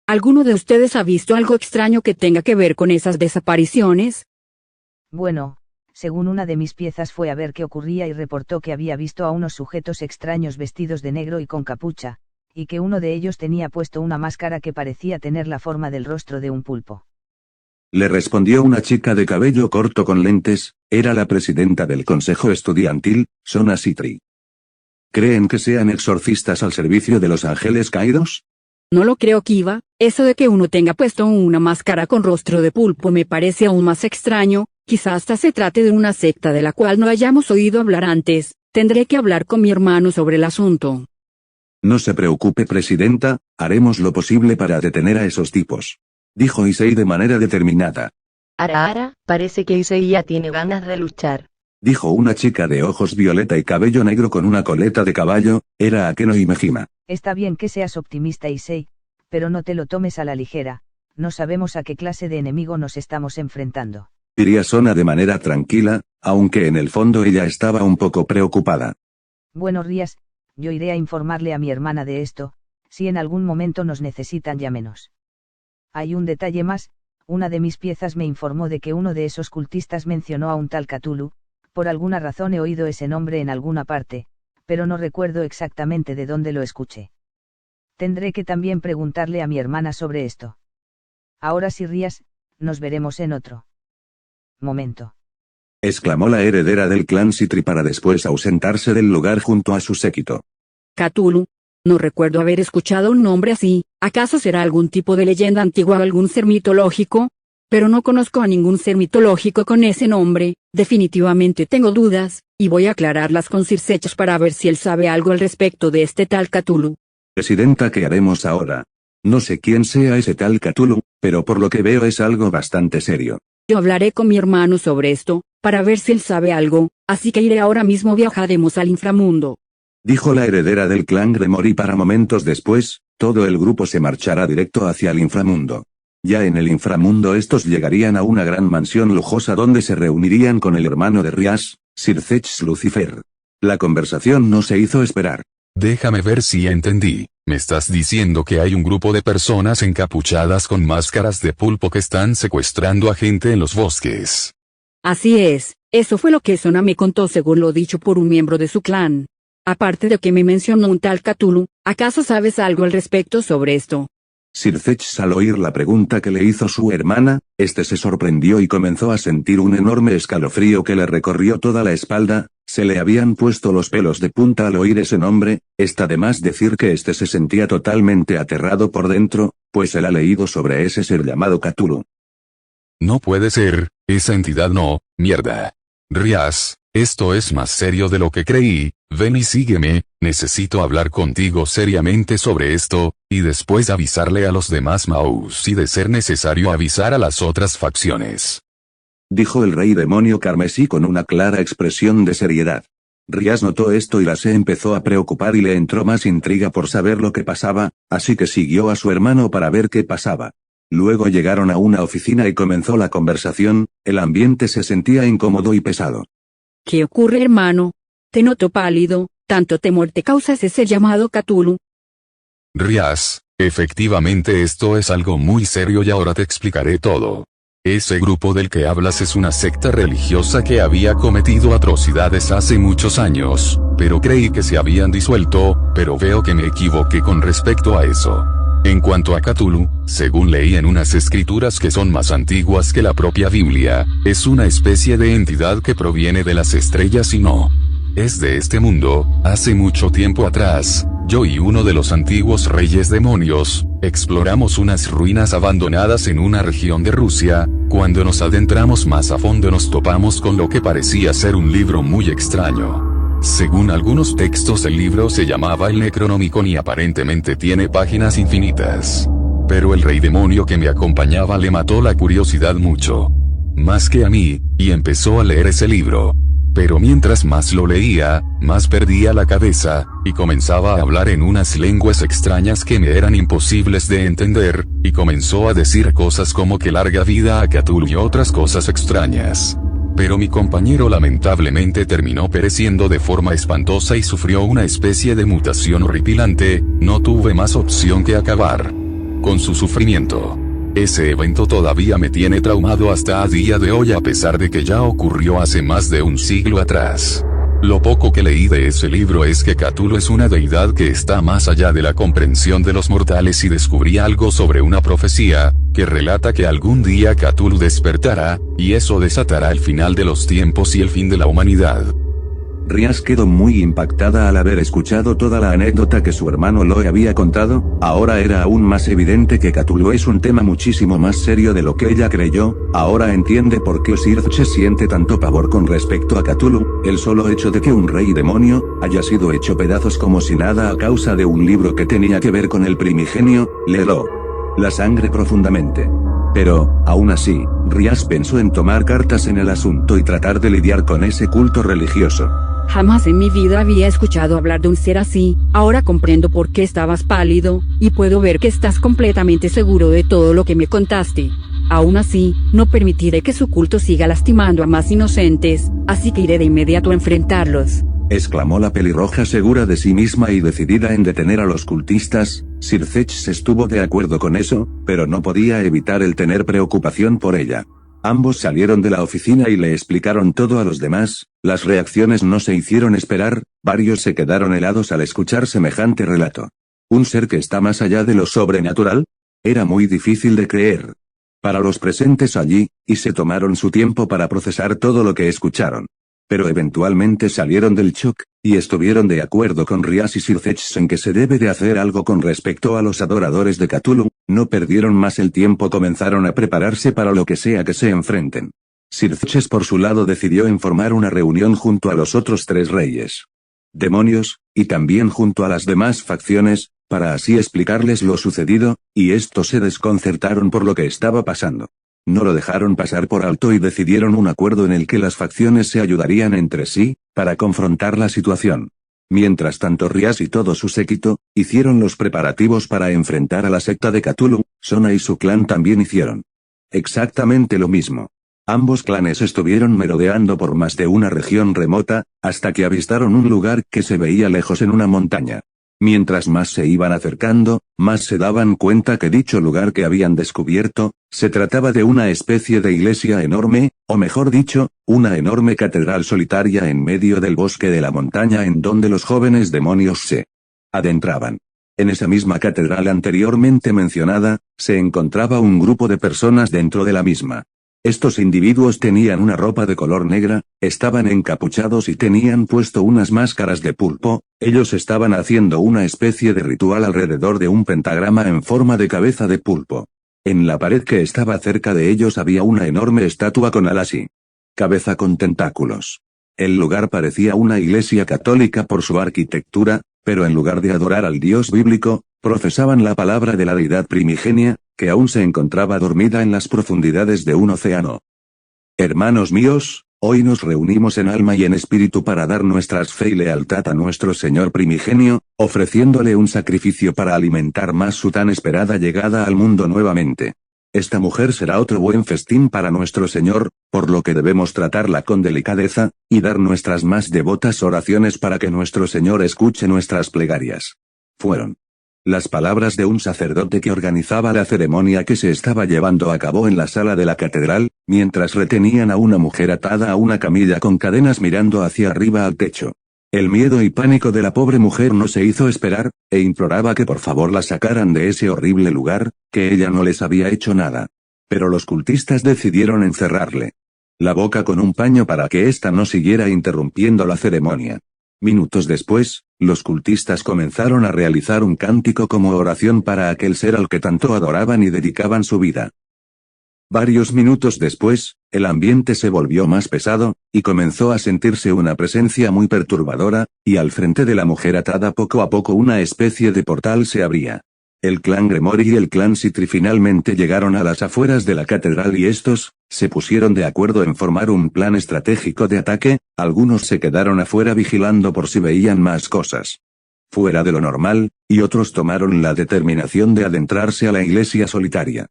¿Alguno de ustedes ha visto algo extraño que tenga que ver con esas desapariciones? Bueno, según una de mis piezas fue a ver qué ocurría y reportó que había visto a unos sujetos extraños vestidos de negro y con capucha, y que uno de ellos tenía puesto una máscara que parecía tener la forma del rostro de un pulpo. Le respondió una chica de cabello corto con lentes, era la presidenta del consejo estudiantil, Sona Citri. ¿Creen que sean exorcistas al servicio de los ángeles caídos? No lo creo, Kiva. Eso de que uno tenga puesto una máscara con rostro de pulpo me parece aún más extraño. Quizá hasta se trate de una secta de la cual no hayamos oído hablar antes. Tendré que hablar con mi hermano sobre el asunto. No se preocupe, presidenta, haremos lo posible para detener a esos tipos, dijo Issei de manera determinada. Ara, parece que Issei ya tiene ganas de luchar. Dijo una chica de ojos violeta y cabello negro con una coleta de caballo, era Akeno Himejima. Está bien que seas optimista, Issei, pero no te lo tomes a la ligera, no sabemos a qué clase de enemigo nos estamos enfrentando. Diría Sona de manera tranquila, aunque en el fondo ella estaba un poco preocupada. Bueno, Rías, yo iré a informarle a mi hermana de esto, si en algún momento nos necesitan llámenos. Hay un detalle más, una de mis piezas me informó de que uno de esos cultistas mencionó a un tal Cthulhu. Por alguna razón he oído ese nombre en alguna parte, pero no recuerdo exactamente de dónde lo escuché. Tendré que también preguntarle a mi hermana sobre esto. Ahora sí, Rías, nos veremos en otro momento. Exclamó la heredera del clan Citri para después ausentarse del lugar junto a su séquito. Cthulhu. No recuerdo haber escuchado un nombre así. ¿Acaso será algún tipo de leyenda antigua o algún ser mitológico? Pero no conozco a ningún ser mitológico con ese nombre. Definitivamente tengo dudas, y voy a aclararlas con Sir Sechs para ver si él sabe algo al respecto de este tal Cthulhu. Presidenta, ¿qué haremos ahora? No sé quién sea ese tal Cthulhu, pero por lo que veo es algo bastante serio. Yo hablaré con mi hermano sobre esto, para ver si él sabe algo, así que iré ahora mismo, viajaremos al inframundo. Dijo la heredera del clan Gremori para momentos después, todo el grupo se marchará directo hacia el inframundo. Ya en el inframundo estos llegarían a una gran mansión lujosa donde se reunirían con el hermano de Rías, Sir Sechs Lucifer. La conversación no se hizo esperar. Déjame ver si entendí. Me estás diciendo que hay un grupo de personas encapuchadas con máscaras de pulpo que están secuestrando a gente en los bosques. Así es, eso fue lo que Sona me contó según lo dicho por un miembro de su clan. Aparte de que me mencionó un tal Cthulhu, ¿acaso sabes algo al respecto sobre esto? Sir Sechs, al oír la pregunta que le hizo su hermana, se sorprendió y comenzó a sentir un enorme escalofrío que le recorrió toda la espalda. Se le habían puesto los pelos de punta al oír ese nombre. Está de más decir que se sentía totalmente aterrado por dentro, pues él ha leído sobre ese ser llamado Cthulhu. No puede ser, esa entidad no, mierda. Rías, esto es más serio de lo que creí. Ven y sígueme, necesito hablar contigo seriamente sobre esto, y después avisarle a los demás Maus y de ser necesario avisar a las otras facciones. Dijo el rey demonio carmesí con una clara expresión de seriedad. Rías notó esto y se empezó a preocupar y le entró más intriga por saber lo que pasaba, así que siguió a su hermano para ver qué pasaba. Luego llegaron a una oficina y comenzó la conversación. El ambiente se sentía incómodo y pesado. ¿Qué ocurre, hermano? Te noto pálido, tanto temor te causa ese ser llamado Cthulhu. Rías, efectivamente esto es algo muy serio y ahora te explicaré todo. Ese grupo del que hablas es una secta religiosa que había cometido atrocidades hace muchos años, pero creí que se habían disuelto, pero veo que me equivoqué con respecto a eso. En cuanto a Cthulhu, según leí en unas escrituras que son más antiguas que la propia Biblia, es una especie de entidad que proviene de las estrellas y no es de este mundo. Hace mucho tiempo atrás, yo y uno de los antiguos reyes demonios, exploramos unas ruinas abandonadas en una región de Rusia. Cuando nos adentramos más a fondo nos topamos con lo que parecía ser un libro muy extraño. Según algunos textos el libro se llamaba el Necronomicon y aparentemente tiene páginas infinitas. Pero el rey demonio que me acompañaba le mató la curiosidad mucho más que a mí, y empezó a leer ese libro. Pero mientras más lo leía, más perdía la cabeza, y comenzaba a hablar en unas lenguas extrañas que me eran imposibles de entender, y comenzó a decir cosas como que larga vida a Cthulhu y otras cosas extrañas. Pero mi compañero lamentablemente terminó pereciendo de forma espantosa y sufrió una especie de mutación horripilante. No tuve más opción que acabar con su sufrimiento. Ese evento todavía me tiene traumado hasta a día de hoy, a pesar de que ya ocurrió hace más de un siglo atrás. Lo poco que leí de ese libro es que Cthulhu es una deidad que está más allá de la comprensión de los mortales, y descubrí algo sobre una profecía, que relata que algún día Cthulhu despertará, y eso desatará el final de los tiempos y el fin de la humanidad. Rias quedó muy impactada al haber escuchado toda la anécdota que su hermano le había contado. Ahora era aún más evidente que Cthulhu es un tema muchísimo más serio de lo que ella creyó. Ahora entiende por qué Circe siente tanto pavor con respecto a Cthulhu. El solo hecho de que un rey demonio haya sido hecho pedazos como si nada a causa de un libro que tenía que ver con el primigenio, le heló la sangre profundamente. Pero, aún así, Rias pensó en tomar cartas en el asunto y tratar de lidiar con ese culto religioso. Jamás en mi vida había escuchado hablar de un ser así. Ahora comprendo por qué estabas pálido, y puedo ver que estás completamente seguro de todo lo que me contaste. Aún así, no permitiré que su culto siga lastimando a más inocentes, así que iré de inmediato a enfrentarlos, exclamó la pelirroja, segura de sí misma y decidida en detener a los cultistas. Circe estuvo de acuerdo con eso, pero no podía evitar el tener preocupación por ella. Ambos salieron de la oficina y le explicaron todo a los demás. Las reacciones no se hicieron esperar, varios se quedaron helados al escuchar semejante relato. ¿Un ser que está más allá de lo sobrenatural? Era muy difícil de creer para los presentes allí, y se tomaron su tiempo para procesar todo lo que escucharon. Pero eventualmente salieron del shock, y estuvieron de acuerdo con Rias y Circe en que se debe de hacer algo con respecto a los adoradores de Cthulhu. No perdieron más el tiempo, comenzaron a prepararse para lo que sea que se enfrenten. Circe por su lado decidió informar una reunión junto a los otros 3 reyes demonios, y también junto a las demás facciones, para así explicarles lo sucedido, y estos se desconcertaron por lo que estaba pasando. No lo dejaron pasar por alto y decidieron un acuerdo en el que las facciones se ayudarían entre sí, para confrontar la situación. Mientras tanto, Rias y todo su séquito hicieron los preparativos para enfrentar a la secta de Cthulhu. Sona y su clan también hicieron exactamente lo mismo. Ambos clanes estuvieron merodeando por más de una región remota, hasta que avistaron un lugar que se veía lejos en una montaña. Mientras más se iban acercando, más se daban cuenta que dicho lugar que habían descubierto, se trataba de una especie de iglesia enorme, o mejor dicho, una enorme catedral solitaria en medio del bosque de la montaña en donde los jóvenes demonios se adentraban. En esa misma catedral anteriormente mencionada, se encontraba un grupo de personas dentro de la misma. Estos individuos tenían una ropa de color negra, estaban encapuchados y tenían puesto unas máscaras de pulpo. Ellos estaban haciendo una especie de ritual alrededor de un pentagrama en forma de cabeza de pulpo. En la pared que estaba cerca de ellos había una enorme estatua con alas y cabeza con tentáculos. El lugar parecía una iglesia católica por su arquitectura, pero en lugar de adorar al Dios bíblico, profesaban la palabra de la deidad primigenia, que aún se encontraba dormida en las profundidades de un océano. Hermanos míos, hoy nos reunimos en alma y en espíritu para dar nuestras fe y lealtad a nuestro Señor primigenio, ofreciéndole un sacrificio para alimentar más su tan esperada llegada al mundo nuevamente. Esta mujer será otro buen festín para nuestro Señor, por lo que debemos tratarla con delicadeza, y dar nuestras más devotas oraciones para que nuestro Señor escuche nuestras plegarias. Fueron las palabras de un sacerdote que organizaba la ceremonia que se estaba llevando a cabo en la sala de la catedral, mientras retenían a una mujer atada a una camilla con cadenas mirando hacia arriba al techo. El miedo y pánico de la pobre mujer no se hizo esperar, e imploraba que por favor la sacaran de ese horrible lugar, que ella no les había hecho nada. Pero los cultistas decidieron encerrarle la boca con un paño para que ésta no siguiera interrumpiendo la ceremonia. Minutos después, los cultistas comenzaron a realizar un cántico como oración para aquel ser al que tanto adoraban y dedicaban su vida. Varios minutos después, el ambiente se volvió más pesado, y comenzó a sentirse una presencia muy perturbadora, y al frente de la mujer atada poco a poco una especie de portal se abría. El clan Gremori y el clan Citri finalmente llegaron a las afueras de la catedral y estos se pusieron de acuerdo en formar un plan estratégico de ataque. Algunos se quedaron afuera vigilando por si veían más cosas fuera de lo normal, y otros tomaron la determinación de adentrarse a la iglesia solitaria.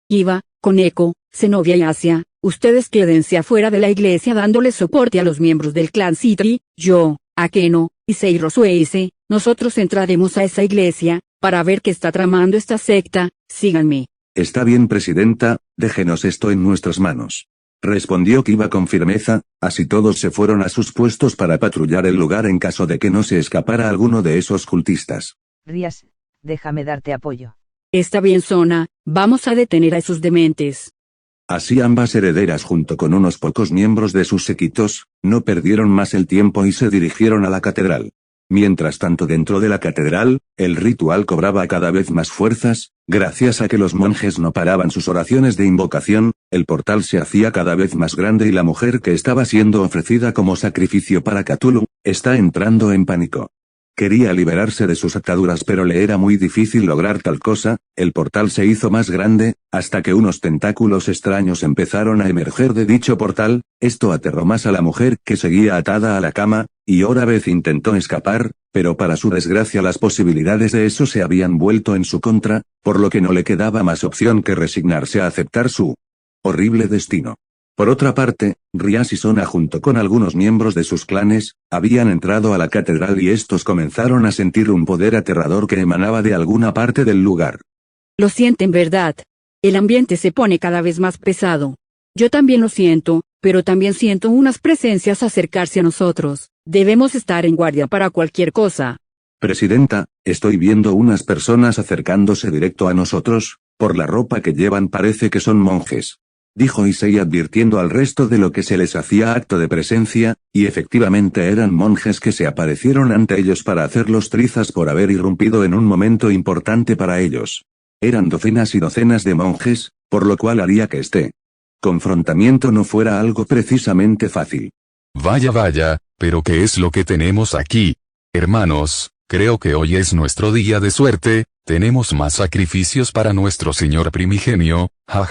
Iva, Koneko, Zenobia y Asia, ustedes quédense afuera de la iglesia dándole soporte a los miembros del clan Citri. Yo, Akeno, y Seiro Sueise, nosotros entraremos a esa iglesia para ver qué está tramando esta secta. Síganme. Está bien, presidenta, déjenos esto en nuestras manos. Respondió Kiba con firmeza, así todos se fueron a sus puestos para patrullar el lugar en caso de que no se escapara alguno de esos cultistas. Rías, déjame darte apoyo. Está bien, Sona, vamos a detener a esos dementes. Así ambas herederas junto con unos pocos miembros de sus séquitos, no perdieron más el tiempo y se dirigieron a la catedral. Mientras tanto dentro de la catedral, el ritual cobraba cada vez más fuerzas, gracias a que los monjes no paraban sus oraciones de invocación, el portal se hacía cada vez más grande y la mujer que estaba siendo ofrecida como sacrificio para Cthulhu, está entrando en pánico. Quería liberarse de sus ataduras pero le era muy difícil lograr tal cosa, el portal se hizo más grande, hasta que unos tentáculos extraños empezaron a emerger de dicho portal, esto aterró más a la mujer que seguía atada a la cama, y otra vez intentó escapar, pero para su desgracia las posibilidades de eso se habían vuelto en su contra, por lo que no le quedaba más opción que resignarse a aceptar su horrible destino. Por otra parte, Rías y Sona junto con algunos miembros de sus clanes, habían entrado a la catedral y estos comenzaron a sentir un poder aterrador que emanaba de alguna parte del lugar. Lo sienten, ¿verdad? El ambiente se pone cada vez más pesado. Yo también lo siento, pero también siento unas presencias acercarse a nosotros. Debemos estar en guardia para cualquier cosa. Presidenta, estoy viendo unas personas acercándose directo a nosotros, por la ropa que llevan parece que son monjes. Dijo Issei advirtiendo al resto de lo que se les hacía acto de presencia, y efectivamente eran monjes que se aparecieron ante ellos para hacerlos trizas por haber irrumpido en un momento importante para ellos. Eran docenas y docenas de monjes, por lo cual haría que este confrontamiento no fuera algo precisamente fácil. Vaya vaya, pero ¿qué es lo que tenemos aquí? Hermanos, creo que hoy es nuestro día de suerte. Tenemos más sacrificios para nuestro Señor primigenio, ja,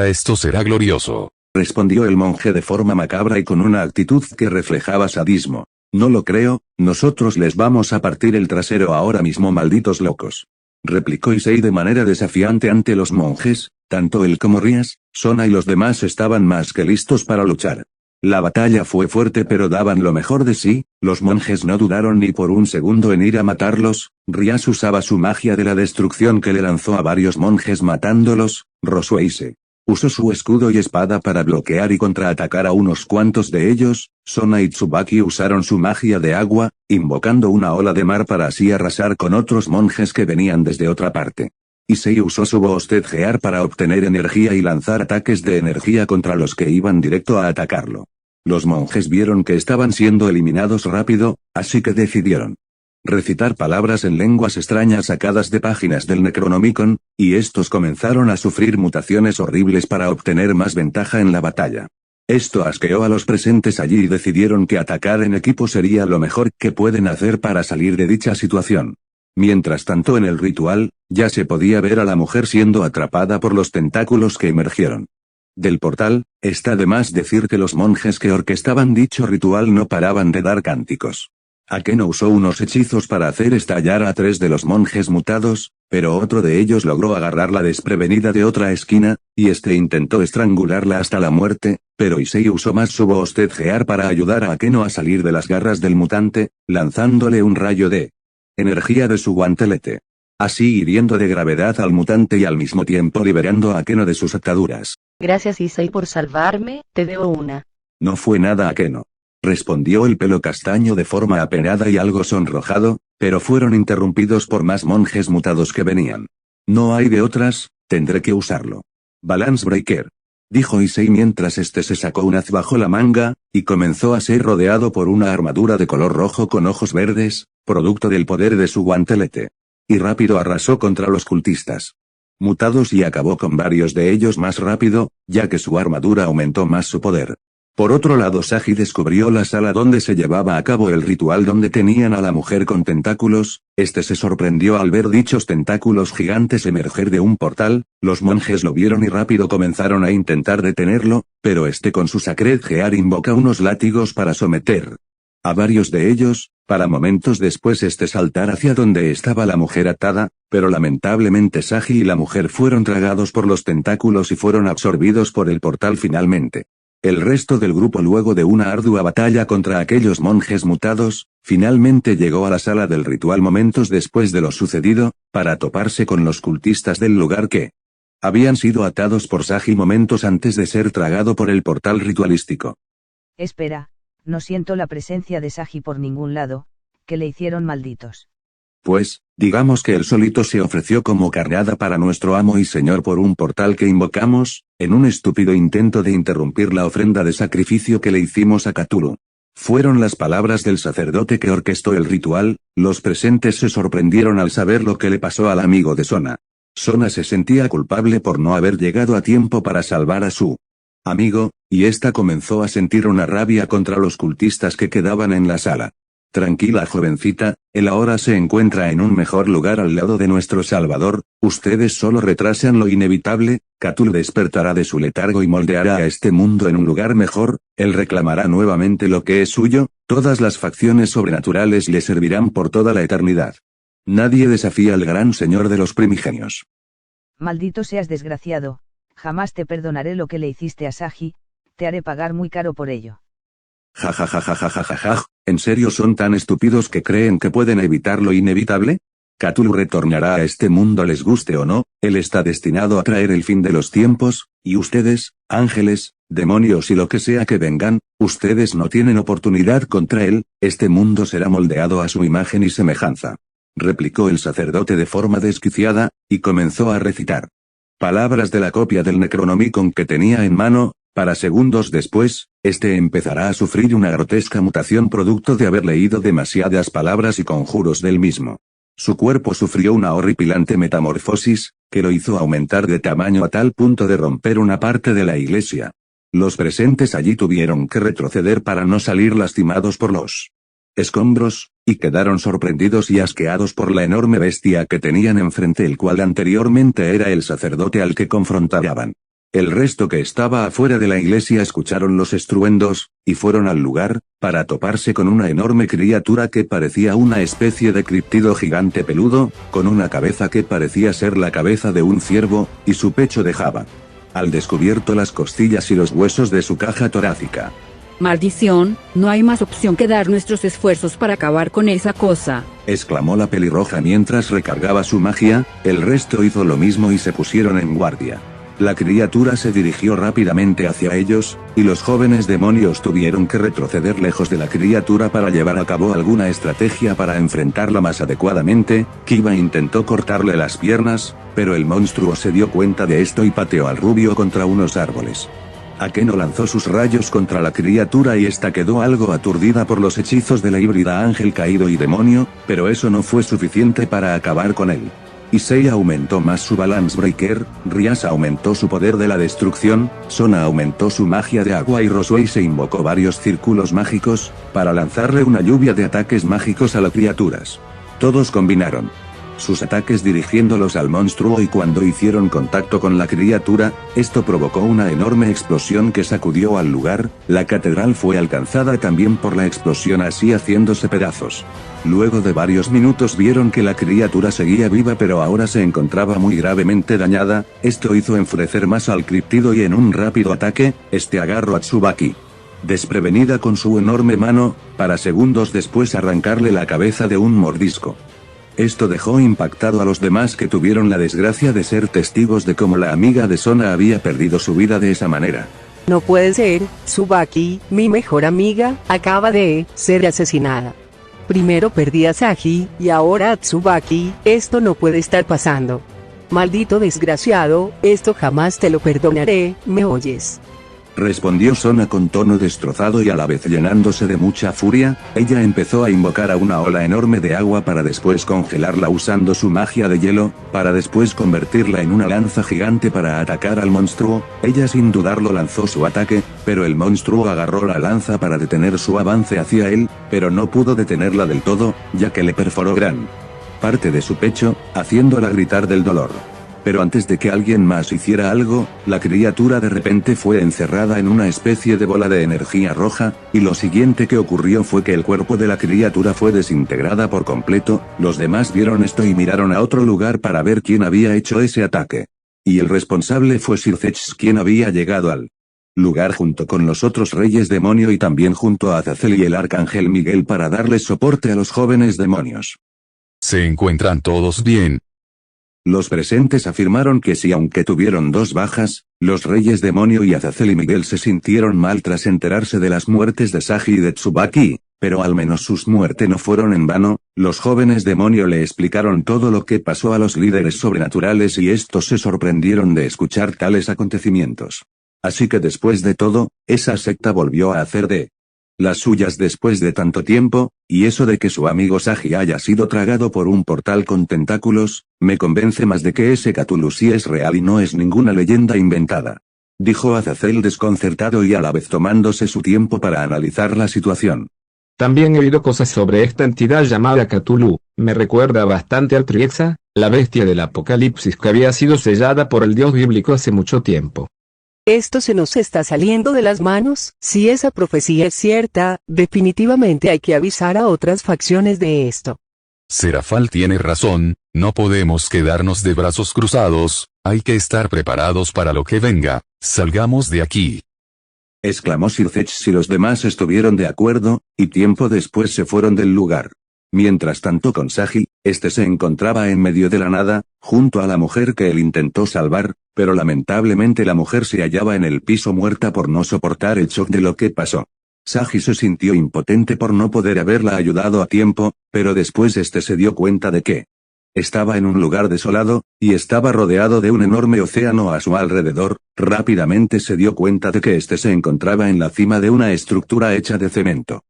esto será glorioso. Respondió el monje de forma macabra y con una actitud que reflejaba sadismo. No lo creo, nosotros les vamos a partir el trasero ahora mismo, malditos locos. Replicó Issei de manera desafiante ante los monjes, tanto él como Rías, Sona y los demás estaban más que listos para luchar. La batalla fue fuerte pero daban lo mejor de sí, los monjes no dudaron ni por un segundo en ir a matarlos, Rías usaba su magia de la destrucción que le lanzó a varios monjes matándolos, Rosueise usó su escudo y espada para bloquear y contraatacar a unos cuantos de ellos, Sona y Tsubaki usaron su magia de agua, invocando una ola de mar para así arrasar con otros monjes que venían desde otra parte. Issei usó su bostezgear para obtener energía y lanzar ataques de energía contra los que iban directo a atacarlo. Los monjes vieron que estaban siendo eliminados rápido, así que decidieron recitar palabras en lenguas extrañas sacadas de páginas del Necronomicon, y estos comenzaron a sufrir mutaciones horribles para obtener más ventaja en la batalla. Esto asqueó a los presentes allí y decidieron que atacar en equipo sería lo mejor que pueden hacer para salir de dicha situación. Mientras tanto en el ritual, ya se podía ver a la mujer siendo atrapada por los tentáculos que emergieron del portal. Está de más decir que los monjes que orquestaban dicho ritual no paraban de dar cánticos. Akeno usó unos hechizos para hacer estallar a 3 de los monjes mutados, pero otro de ellos logró agarrarla desprevenida de otra esquina, y este intentó estrangularla hasta la muerte, pero Issei usó más su bostezgear para ayudar a Akeno a salir de las garras del mutante, lanzándole un rayo de energía de su guantelete. Así hiriendo de gravedad al mutante y al mismo tiempo liberando a Akeno de sus ataduras. Gracias Issei por salvarme, te debo una. No fue nada, Akeno. Respondió el pelo castaño de forma apenada y algo sonrojado, pero fueron interrumpidos por más monjes mutados que venían. No hay de otras, tendré que usarlo. Balance Breaker. Dijo Issei mientras este se sacó un haz bajo la manga, y comenzó a ser rodeado por una armadura de color rojo con ojos verdes, producto del poder de su guantelete. Y rápido arrasó contra los cultistas mutados y acabó con varios de ellos más rápido, ya que su armadura aumentó más su poder. Por otro lado, Sagi descubrió la sala donde se llevaba a cabo el ritual donde tenían a la mujer con tentáculos. Este se sorprendió al ver dichos tentáculos gigantes emerger de un portal, los monjes lo vieron y rápido comenzaron a intentar detenerlo, pero este con su Sacred Gear invoca unos látigos para someter a varios de ellos, para momentos después saltar hacia donde estaba la mujer atada, pero lamentablemente Sagi y la mujer fueron tragados por los tentáculos y fueron absorbidos por el portal finalmente. El resto del grupo luego de una ardua batalla contra aquellos monjes mutados, Finalmente llegó a la sala del ritual momentos después de lo sucedido, para toparse con los cultistas del lugar que habían sido atados por Saji momentos antes de ser tragado por el portal ritualístico. Espera, no siento la presencia de Saji por ningún lado, que le hicieron malditos. Pues, digamos que él solito se ofreció como carneada para nuestro amo y señor por un portal que invocamos, en un estúpido intento de interrumpir la ofrenda de sacrificio que le hicimos a Cthulhu. Fueron las palabras del sacerdote que orquestó el ritual. Los presentes se sorprendieron al saber lo que le pasó al amigo de Sona. Sona se sentía culpable por no haber llegado a tiempo para salvar a su amigo, y ésta comenzó a sentir una rabia contra los cultistas que quedaban en la sala. Tranquila jovencita, él ahora se encuentra en un mejor lugar al lado de nuestro Salvador, ustedes solo retrasan lo inevitable. Cthulhu despertará de su letargo y moldeará a este mundo en un lugar mejor, él reclamará nuevamente lo que es suyo, todas las facciones sobrenaturales le servirán por toda la eternidad. Nadie desafía al gran señor de los primigenios. Maldito seas desgraciado, jamás te perdonaré lo que le hiciste a Saji, te haré pagar muy caro por ello. Ja ja ja ja ja ja ja ja, ¿en serio son tan estúpidos que creen que pueden evitar lo inevitable? Cthulhu retornará a este mundo les guste o no, él está destinado a traer el fin de los tiempos, y ustedes, ángeles, demonios y lo que sea que vengan, ustedes no tienen oportunidad contra él, este mundo será moldeado a su imagen y semejanza. Replicó el sacerdote de forma desquiciada, y comenzó a recitar palabras de la copia del Necronomicon que tenía en mano. Para segundos después, este empezará a sufrir una grotesca mutación producto de haber leído demasiadas palabras y conjuros del mismo. Su cuerpo sufrió una horripilante metamorfosis, que lo hizo aumentar de tamaño a tal punto de romper una parte de la iglesia. Los presentes allí tuvieron que retroceder para no salir lastimados por los escombros, y quedaron sorprendidos y asqueados por la enorme bestia que tenían enfrente, el cual anteriormente era el sacerdote al que confrontaban. El resto que estaba afuera de la iglesia escucharon los estruendos, y fueron al lugar, para toparse con una enorme criatura que parecía una especie de criptido gigante peludo, con una cabeza que parecía ser la cabeza de un ciervo, y su pecho dejaba al descubierto las costillas y los huesos de su caja torácica. Maldición, no hay más opción que dar nuestros esfuerzos para acabar con esa cosa, exclamó la pelirroja mientras recargaba su magia. El resto hizo lo mismo y se pusieron en guardia. La criatura se dirigió rápidamente hacia ellos, y los jóvenes demonios tuvieron que retroceder lejos de la criatura para llevar a cabo alguna estrategia para enfrentarla más adecuadamente. Kiva intentó cortarle las piernas, pero el monstruo se dio cuenta de esto y pateó al rubio contra unos árboles. Akeno lanzó sus rayos contra la criatura y esta quedó algo aturdida por los hechizos de la híbrida ángel caído y demonio, pero eso no fue suficiente para acabar con él. Issei aumentó más su Balance Breaker, Ryasa aumentó su poder de la destrucción, Sona aumentó su magia de agua y Roswei se invocó varios círculos mágicos, para lanzarle una lluvia de ataques mágicos a las criaturas. Todos combinaron sus ataques dirigiéndolos al monstruo y cuando hicieron contacto con la criatura, esto provocó una enorme explosión que sacudió al lugar. La catedral fue alcanzada también por la explosión, así haciéndose pedazos. Luego de varios minutos vieron que la criatura seguía viva pero ahora se encontraba muy gravemente dañada. Esto hizo enfurecer más al criptido y en un rápido ataque, este agarró a Tsubaki desprevenida con su enorme mano, para segundos después arrancarle la cabeza de un mordisco. Esto dejó impactado a los demás que tuvieron la desgracia de ser testigos de cómo la amiga de Sona había perdido su vida de esa manera. No puede ser, Tsubaki, mi mejor amiga, acaba de ser asesinada. Primero perdí a Saji, y ahora a Tsubaki, esto no puede estar pasando. Maldito desgraciado, esto jamás te lo perdonaré, ¿me oyes? Respondió Sona con tono destrozado y a la vez llenándose de mucha furia. Ella empezó a invocar a una ola enorme de agua para después congelarla usando su magia de hielo, para después convertirla en una lanza gigante para atacar al monstruo. Ella sin dudarlo lanzó su ataque, pero el monstruo agarró la lanza para detener su avance hacia él, pero no pudo detenerla del todo, ya que le perforó gran parte de su pecho, haciéndola gritar del dolor. Pero antes de que alguien más hiciera algo, la criatura de repente fue encerrada en una especie de bola de energía roja, y lo siguiente que ocurrió fue que el cuerpo de la criatura fue desintegrada por completo. Los demás vieron esto y miraron a otro lugar para ver quién había hecho ese ataque. Y el responsable fue Sir Zetch, quien había llegado al lugar junto con los otros reyes demonio y también junto a Azazel y el arcángel Miguel para darles soporte a los jóvenes demonios. ¿Se encuentran todos bien? Los presentes afirmaron que sí, aunque tuvieron 2 bajas, los reyes demonio y Azazel y Miguel se sintieron mal tras enterarse de las muertes de Sagi y de Tsubaki, pero al menos sus muertes no fueron en vano. Los jóvenes demonio le explicaron todo lo que pasó a los líderes sobrenaturales y estos se sorprendieron de escuchar tales acontecimientos. Así que después de todo, esa secta volvió a hacer de las suyas después de tanto tiempo, y eso de que su amigo Sagi haya sido tragado por un portal con tentáculos, me convence más de que ese Cthulhu sí es real y no es ninguna leyenda inventada. Dijo Azazel desconcertado y a la vez tomándose su tiempo para analizar la situación. También he oído cosas sobre esta entidad llamada Cthulhu, me recuerda bastante al Triexa, la bestia del Apocalipsis que había sido sellada por el dios bíblico hace mucho tiempo. Esto se nos está saliendo de las manos. Si esa profecía es cierta, definitivamente hay que avisar a otras facciones de esto. Serafal tiene razón, no podemos quedarnos de brazos cruzados, hay que estar preparados para lo que venga, salgamos de aquí. Exclamó Sir Zetch y los demás estuvieron de acuerdo, y tiempo después se fueron del lugar. Mientras tanto con Sagi, este se encontraba en medio de la nada, junto a la mujer que él intentó salvar, pero lamentablemente la mujer se hallaba en el piso muerta por no soportar el shock de lo que pasó. Sagi se sintió impotente por no poder haberla ayudado a tiempo, pero después se dio cuenta de que estaba en un lugar desolado, y estaba rodeado de un enorme océano a su alrededor. Rápidamente se dio cuenta de que se encontraba en la cima de una estructura hecha de cemento.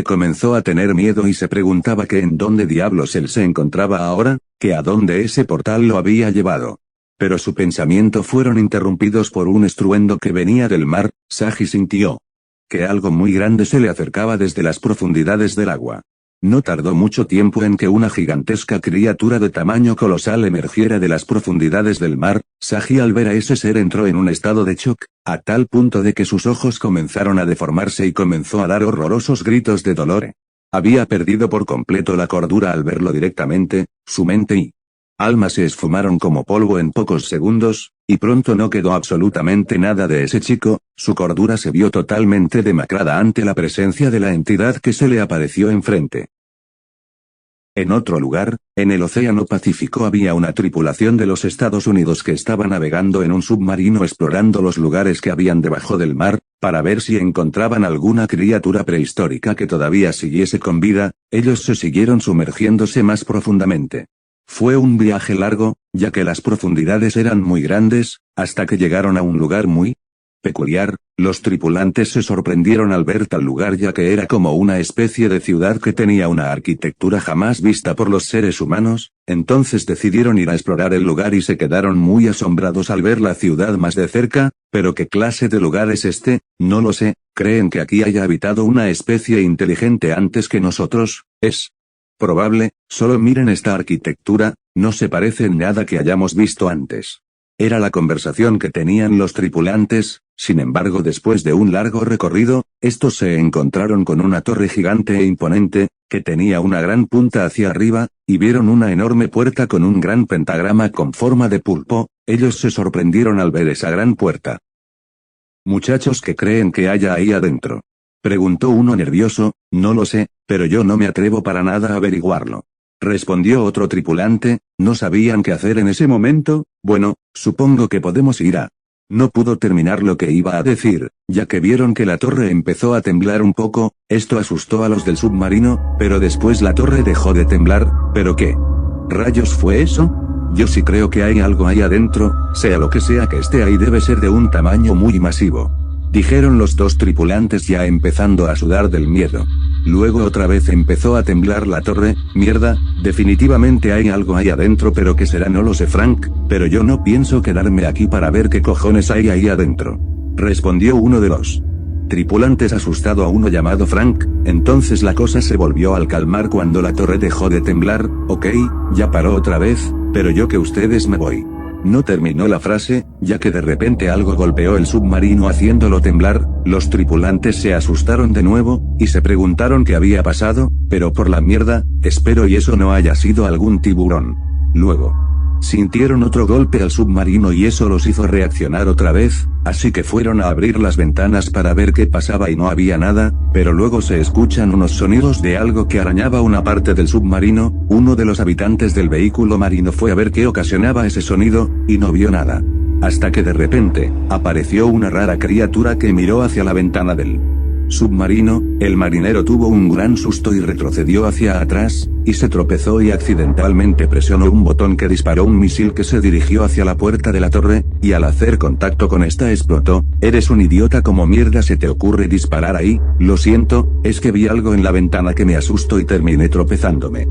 Comenzó a tener miedo y se preguntaba que en dónde diablos él se encontraba ahora, que a dónde ese portal lo había llevado. Pero su pensamiento fueron interrumpidos por un estruendo que venía del mar. Sagi sintió que algo muy grande se le acercaba desde las profundidades del agua. No tardó mucho tiempo en que una gigantesca criatura de tamaño colosal emergiera de las profundidades del mar. Sagi al ver a ese ser entró en un estado de shock, a tal punto de que sus ojos comenzaron a deformarse y comenzó a dar horrorosos gritos de dolor. Había perdido por completo la cordura al verlo directamente, su mente y alma se esfumaron como polvo en pocos segundos, y pronto no quedó absolutamente nada de ese chico. Su cordura se vio totalmente demacrada ante la presencia de la entidad que se le apareció enfrente. En otro lugar, en el Océano Pacífico había una tripulación de los Estados Unidos que estaba navegando en un submarino explorando los lugares que habían debajo del mar, para ver si encontraban alguna criatura prehistórica que todavía siguiese con vida. Ellos se siguieron sumergiéndose más profundamente. Fue un viaje largo, ya que las profundidades eran muy grandes, hasta que llegaron a un lugar muy peculiar. Los tripulantes se sorprendieron al ver tal lugar, ya que era como una especie de ciudad que tenía una arquitectura jamás vista por los seres humanos. Entonces decidieron ir a explorar el lugar y se quedaron muy asombrados al ver la ciudad más de cerca. ¿Pero qué clase de lugar es este? No lo sé. ¿Creen que aquí haya habitado una especie inteligente antes que nosotros? Es probable. Solo miren esta arquitectura, no se parece en nada que hayamos visto antes. Era la conversación que tenían los tripulantes. Sin embargo, después de un largo recorrido, estos se encontraron con una torre gigante e imponente, que tenía una gran punta hacia arriba, y vieron una enorme puerta con un gran pentagrama con forma de pulpo. Ellos se sorprendieron al ver esa gran puerta. Muchachos, ¿qué creen que haya ahí adentro?, preguntó uno nervioso. No lo sé, pero yo no me atrevo para nada a averiguarlo, respondió otro tripulante. ¿No sabían qué hacer en ese momento? Bueno, supongo que podemos ir a... No pudo terminar lo que iba a decir, ya que vieron que la torre empezó a temblar un poco. Esto asustó a los del submarino, pero después la torre dejó de temblar. ¿Pero qué rayos fue eso? Yo sí creo que hay algo ahí adentro, sea lo que sea que esté ahí debe ser de un tamaño muy masivo, dijeron los dos tripulantes ya empezando a sudar del miedo. Luego otra vez empezó a temblar la torre. Mierda, definitivamente hay algo ahí adentro, pero ¿qué será? No lo sé, Frank, pero yo no pienso quedarme aquí para ver qué cojones hay ahí adentro, respondió uno de los tripulantes asustado a uno llamado Frank. Entonces la cosa se volvió al calmar cuando la torre dejó de temblar. Ok, ya paró otra vez, pero yo que ustedes me voy. No terminó la frase, ya que de repente algo golpeó el submarino haciéndolo temblar. Los tripulantes se asustaron de nuevo, y se preguntaron qué había pasado. Pero por la mierda, espero y eso no haya sido algún tiburón. Luego Sintieron otro golpe al submarino y eso los hizo reaccionar otra vez, así que fueron a abrir las ventanas para ver qué pasaba y no había nada, pero luego se escuchan unos sonidos de algo que arañaba una parte del submarino. Uno de los habitantes del vehículo marino fue a ver qué ocasionaba ese sonido, y no vio nada. Hasta que de repente, apareció una rara criatura que miró hacia la ventana del submarino. El marinero tuvo un gran susto y retrocedió hacia atrás, y se tropezó y accidentalmente presionó un botón que disparó un misil que se dirigió hacia la puerta de la torre, y al hacer contacto con esta explotó. ¿Eres un idiota? ¿Cómo mierda se te ocurre disparar ahí? Lo siento, es que vi algo en la ventana que me asustó y terminé tropezándome,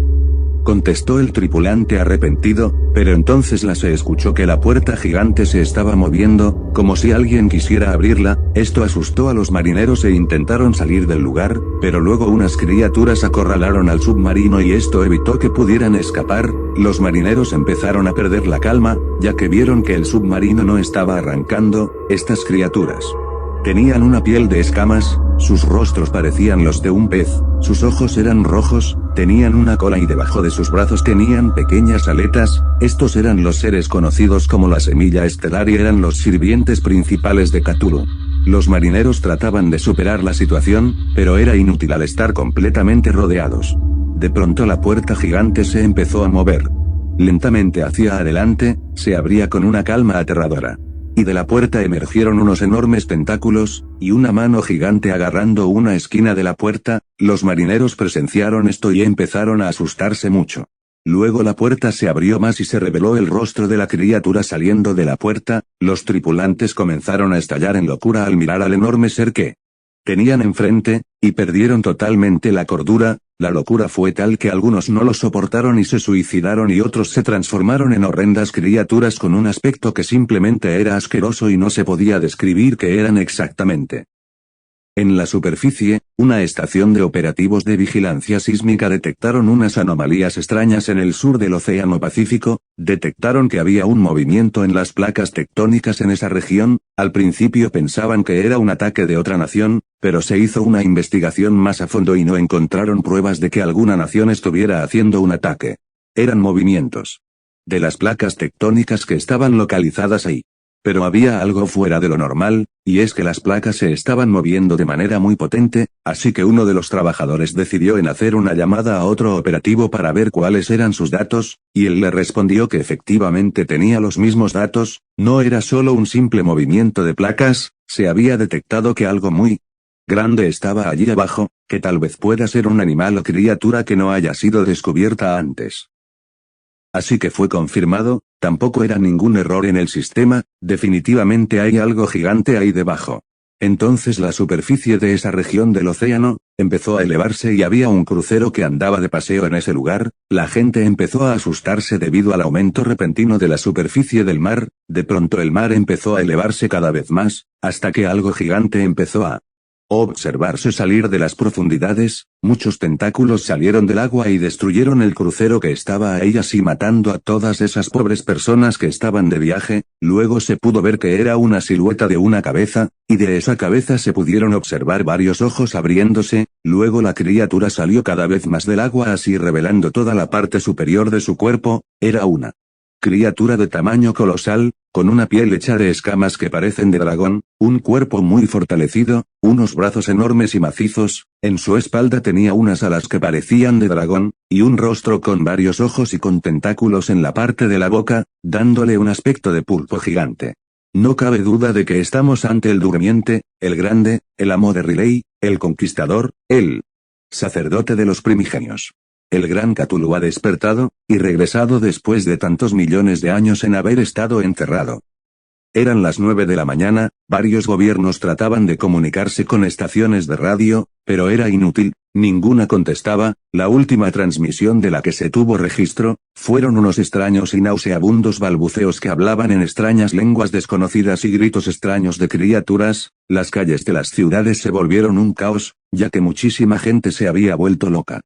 contestó el tripulante arrepentido, pero entonces se escuchó que la puerta gigante se estaba moviendo, como si alguien quisiera abrirla. Esto asustó a los marineros e intentaron salir del lugar, pero luego unas criaturas acorralaron al submarino y esto evitó que pudieran escapar. Los marineros empezaron a perder la calma, ya que vieron que el submarino no estaba arrancando. Estas criaturas tenían una piel de escamas, sus rostros parecían los de un pez, sus ojos eran rojos, tenían una cola y debajo de sus brazos tenían pequeñas aletas. Estos eran los seres conocidos como la semilla estelar y eran los sirvientes principales de Cthulhu. Los marineros trataban de superar la situación, pero era inútil al estar completamente rodeados. De pronto la puerta gigante se empezó a mover lentamente hacia adelante, se abría con una calma aterradora. Y de la puerta emergieron unos enormes tentáculos, y una mano gigante agarrando una esquina de la puerta. Los marineros presenciaron esto y empezaron a asustarse mucho. Luego la puerta se abrió más y se reveló el rostro de la criatura saliendo de la puerta. Los tripulantes comenzaron a estallar en locura al mirar al enorme ser que tenían enfrente, y perdieron totalmente la cordura. La locura fue tal que algunos no lo soportaron y se suicidaron y otros se transformaron en horrendas criaturas con un aspecto que simplemente era asqueroso y no se podía describir qué eran exactamente. En la superficie, una estación de operativos de vigilancia sísmica detectaron unas anomalías extrañas en el sur del Océano Pacífico. Detectaron que había un movimiento en las placas tectónicas en esa región. Al principio pensaban que era un ataque de otra nación, pero se hizo una investigación más a fondo y no encontraron pruebas de que alguna nación estuviera haciendo un ataque. Eran movimientos de las placas tectónicas que estaban localizadas ahí. Pero había algo fuera de lo normal, y es que las placas se estaban moviendo de manera muy potente, así que uno de los trabajadores decidió en hacer una llamada a otro operativo para ver cuáles eran sus datos, y él le respondió que efectivamente tenía los mismos datos. No era solo un simple movimiento de placas, se había detectado que algo muy grande estaba allí abajo, que tal vez pueda ser un animal o criatura que no haya sido descubierta antes. Así que fue confirmado, tampoco era ningún error en el sistema, definitivamente hay algo gigante ahí debajo. Entonces la superficie de esa región del océano empezó a elevarse y había un crucero que andaba de paseo en ese lugar. La gente empezó a asustarse debido al aumento repentino de la superficie del mar. De pronto el mar empezó a elevarse cada vez más, hasta que algo gigante empezó a observarse salir de las profundidades. Muchos tentáculos salieron del agua y destruyeron el crucero que estaba ahí, así matando a todas esas pobres personas que estaban de viaje. Luego se pudo ver que era una silueta de una cabeza, y de esa cabeza se pudieron observar varios ojos abriéndose. Luego la criatura salió cada vez más del agua, así revelando toda la parte superior de su cuerpo. Era una criatura de tamaño colosal, con una piel hecha de escamas que parecen de dragón, un cuerpo muy fortalecido, unos brazos enormes y macizos, en su espalda tenía unas alas que parecían de dragón, y un rostro con varios ojos y con tentáculos en la parte de la boca, dándole un aspecto de pulpo gigante. No cabe duda de que estamos ante el durmiente, el grande, el amo de Riley, el conquistador, el sacerdote de los primigenios. El gran Cthulhu ha despertado, y regresado después de tantos millones de años en haber estado encerrado. Eran las 9 de la mañana, varios gobiernos trataban de comunicarse con estaciones de radio, pero era inútil, ninguna contestaba. La última transmisión de la que se tuvo registro, fueron unos extraños y nauseabundos balbuceos que hablaban en extrañas lenguas desconocidas y gritos extraños de criaturas. Las calles de las ciudades se volvieron un caos, ya que muchísima gente se había vuelto loca.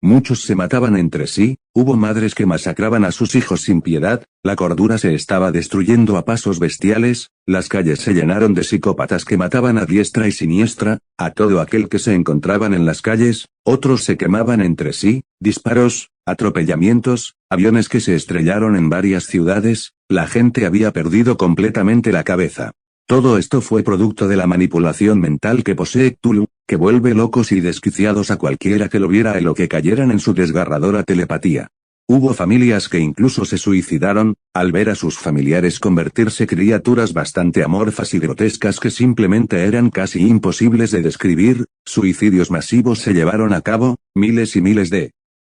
Muchos se mataban entre sí, hubo madres que masacraban a sus hijos sin piedad, la cordura se estaba destruyendo a pasos bestiales, las calles se llenaron de psicópatas que mataban a diestra y siniestra, a todo aquel que se encontraban en las calles. Otros se quemaban entre sí, disparos, atropellamientos, aviones que se estrellaron en varias ciudades, la gente había perdido completamente la cabeza. Todo esto fue producto de la manipulación mental que posee Cthulhu, que vuelve locos y desquiciados a cualquiera que lo viera y lo que cayeran en su desgarradora telepatía. Hubo familias que incluso se suicidaron, al ver a sus familiares convertirse en criaturas bastante amorfas y grotescas que simplemente eran casi imposibles de describir. Suicidios masivos se llevaron a cabo, miles y miles de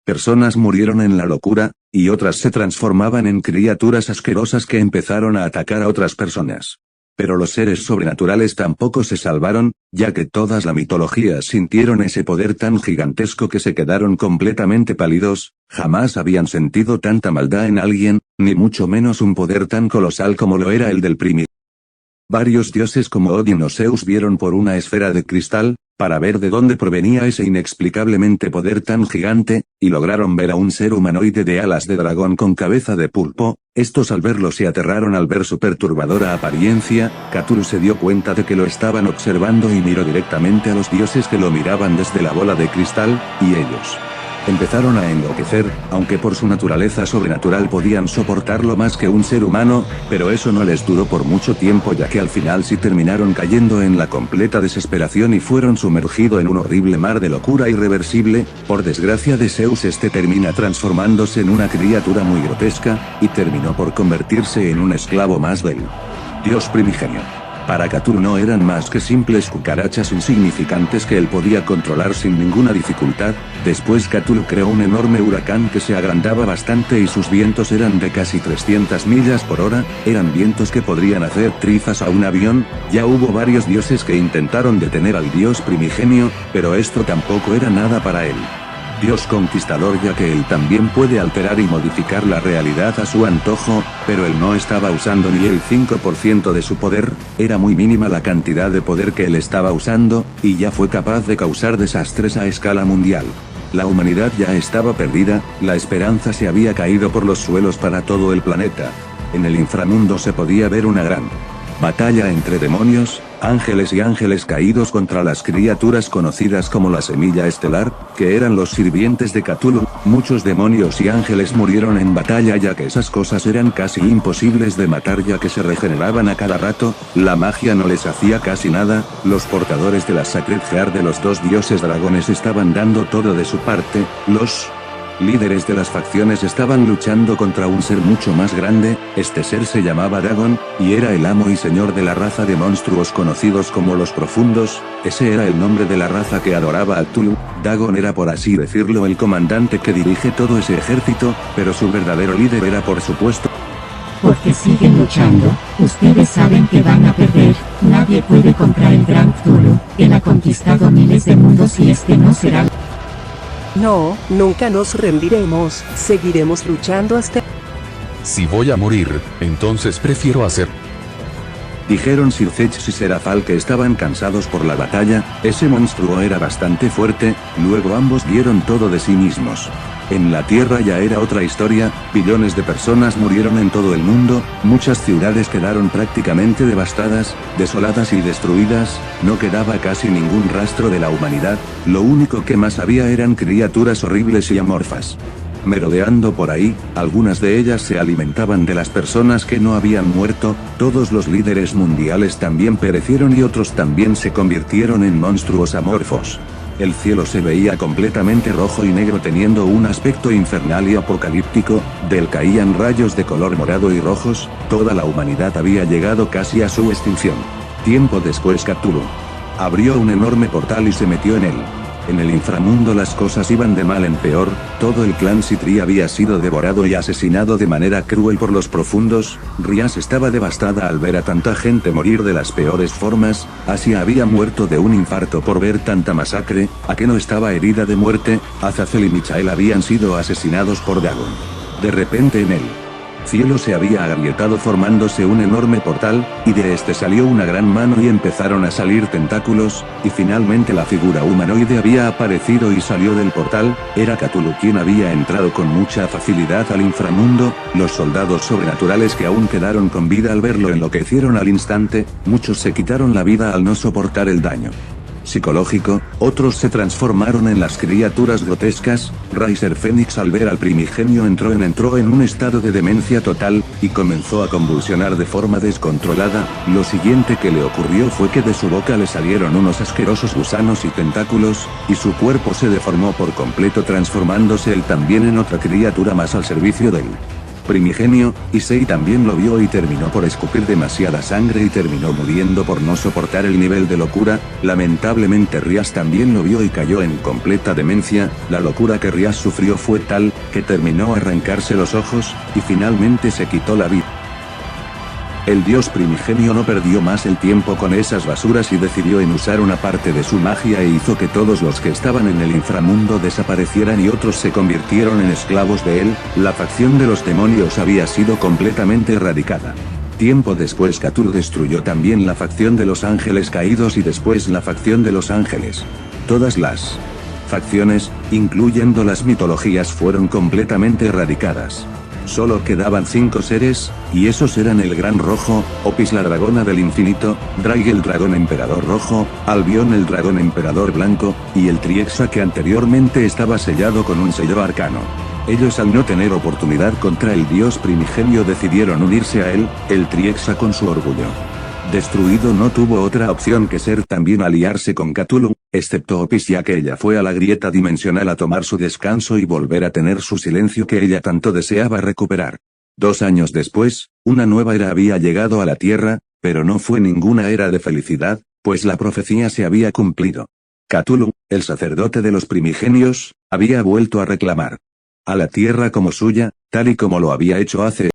personas murieron en la locura, y otras se transformaban en criaturas asquerosas que empezaron a atacar a otras personas. Pero los seres sobrenaturales tampoco se salvaron, ya que todas la mitología sintieron ese poder tan gigantesco que se quedaron completamente pálidos. Jamás habían sentido tanta maldad en alguien, ni mucho menos un poder tan colosal como lo era el del primitivo. Varios dioses como Odin o Zeus vieron por una esfera de cristal, para ver de dónde provenía ese inexplicablemente poder tan gigante, y lograron ver a un ser humanoide de alas de dragón con cabeza de pulpo. Estos al verlo se aterraron al ver su perturbadora apariencia. Cthulhu se dio cuenta de que lo estaban observando y miró directamente a los dioses que lo miraban desde la bola de cristal, y ellos empezaron a enloquecer, aunque por su naturaleza sobrenatural podían soportarlo más que un ser humano, pero eso no les duró por mucho tiempo, ya que al final sí terminaron cayendo en la completa desesperación y fueron sumergidos en un horrible mar de locura irreversible. Por desgracia de Zeus, este termina transformándose en una criatura muy grotesca, y terminó por convertirse en un esclavo más del dios primigenio. Para Cthulhu no eran más que simples cucarachas insignificantes que él podía controlar sin ninguna dificultad. Después Cthulhu creó un enorme huracán que se agrandaba bastante y sus vientos eran de casi 300 millas por hora, eran vientos que podrían hacer trizas a un avión. Ya hubo varios dioses que intentaron detener al dios primigenio, pero esto tampoco era nada para él. Dios conquistador, ya que él también puede alterar y modificar la realidad a su antojo, pero él no estaba usando ni el 5% de su poder, era muy mínima la cantidad de poder que él estaba usando, y ya fue capaz de causar desastres a escala mundial. La humanidad ya estaba perdida, la esperanza se había caído por los suelos para todo el planeta. En el inframundo se podía ver una gran batalla entre demonios, ángeles y ángeles caídos contra las criaturas conocidas como la Semilla Estelar, que eran los sirvientes de Cthulhu. Muchos demonios y ángeles murieron en batalla, ya que esas cosas eran casi imposibles de matar, ya que se regeneraban a cada rato. La magia no les hacía casi nada. Los portadores de la Sacred Heart de los dos dioses dragones estaban dando todo de su parte. Los líderes de las facciones estaban luchando contra un ser mucho más grande. Este ser se llamaba Dagon, y era el amo y señor de la raza de monstruos conocidos como los Profundos. Ese era el nombre de la raza que adoraba a Cthulhu. Dagon era, por así decirlo, el comandante que dirige todo ese ejército, pero su verdadero líder era, por supuesto, porque siguen luchando. Ustedes saben que van a perder. Nadie puede contra el gran Cthulhu. Él ha conquistado miles de mundos y este no será. No, nunca nos rendiremos, seguiremos luchando hasta... Si voy a morir, entonces prefiero hacer. Dijeron Sir Zech y Serafal, que estaban cansados por la batalla. Ese monstruo era bastante fuerte. Luego ambos dieron todo de sí mismos. En la Tierra ya era otra historia, billones de personas murieron en todo el mundo, muchas ciudades quedaron prácticamente devastadas, desoladas y destruidas, no quedaba casi ningún rastro de la humanidad, lo único que más había eran criaturas horribles y amorfas. Merodeando por ahí, algunas de ellas se alimentaban de las personas que no habían muerto. Todos los líderes mundiales también perecieron y otros también se convirtieron en monstruos amorfos. El cielo se veía completamente rojo y negro, teniendo un aspecto infernal y apocalíptico. Del caían rayos de color morado y rojos. Toda la humanidad había llegado casi a su extinción. Tiempo después Cthulhu abrió un enorme portal y se metió en él. En el inframundo las cosas iban de mal en peor. Todo el clan Sitri había sido devorado y asesinado de manera cruel por los Profundos. Rias estaba devastada al ver a tanta gente morir de las peores formas. Asia había muerto de un infarto por ver tanta masacre. Akeno estaba herida de muerte. Azazel y Michael habían sido asesinados por Dagon. De repente en el cielo se había agrietado formándose un enorme portal, y de este salió una gran mano y empezaron a salir tentáculos, y finalmente la figura humanoide había aparecido y salió del portal. Era Cthulhu quien había entrado con mucha facilidad al inframundo. Los soldados sobrenaturales que aún quedaron con vida al verlo enloquecieron al instante, muchos se quitaron la vida al no soportar el daño. psicológico, otros se transformaron en las criaturas grotescas. Riser Phoenix al ver al primigenio entró en un estado de demencia total, y comenzó a convulsionar de forma descontrolada. Lo siguiente que le ocurrió fue que de su boca le salieron unos asquerosos gusanos y tentáculos, y su cuerpo se deformó por completo transformándose él también en otra criatura más al servicio del primigenio. Issei también lo vio y terminó por escupir demasiada sangre y terminó muriendo por no soportar el nivel de locura. Lamentablemente Rias también lo vio y cayó en completa demencia. La locura que Rias sufrió fue tal, que terminó a arrancarse los ojos, y finalmente se quitó la vida. El dios primigenio no perdió más el tiempo con esas basuras y decidió en usar una parte de su magia e hizo que todos los que estaban en el inframundo desaparecieran y otros se convirtieron en esclavos de él. La facción de los demonios había sido completamente erradicada. Tiempo después Cthulhu destruyó también la facción de los ángeles caídos y después la facción de los ángeles. Todas las facciones, incluyendo las mitologías, fueron completamente erradicadas. Solo quedaban 5 seres, y esos eran el Gran Rojo, Opis la dragona del infinito, Drag el dragón emperador rojo, Albion el dragón emperador blanco, y el Triexa que anteriormente estaba sellado con un sello arcano. Ellos al no tener oportunidad contra el dios primigenio decidieron unirse a él. El Triexa con su orgullo destruido no tuvo otra opción que ser también aliarse con Cthulhu, excepto Opis, ya que ella fue a la grieta dimensional a tomar su descanso y volver a tener su silencio que ella tanto deseaba recuperar. 2 años después, una nueva era había llegado a la Tierra, pero no fue ninguna era de felicidad, pues la profecía se había cumplido. Cthulhu, el sacerdote de los primigenios, había vuelto a reclamar a la Tierra como suya, tal y como lo había hecho hace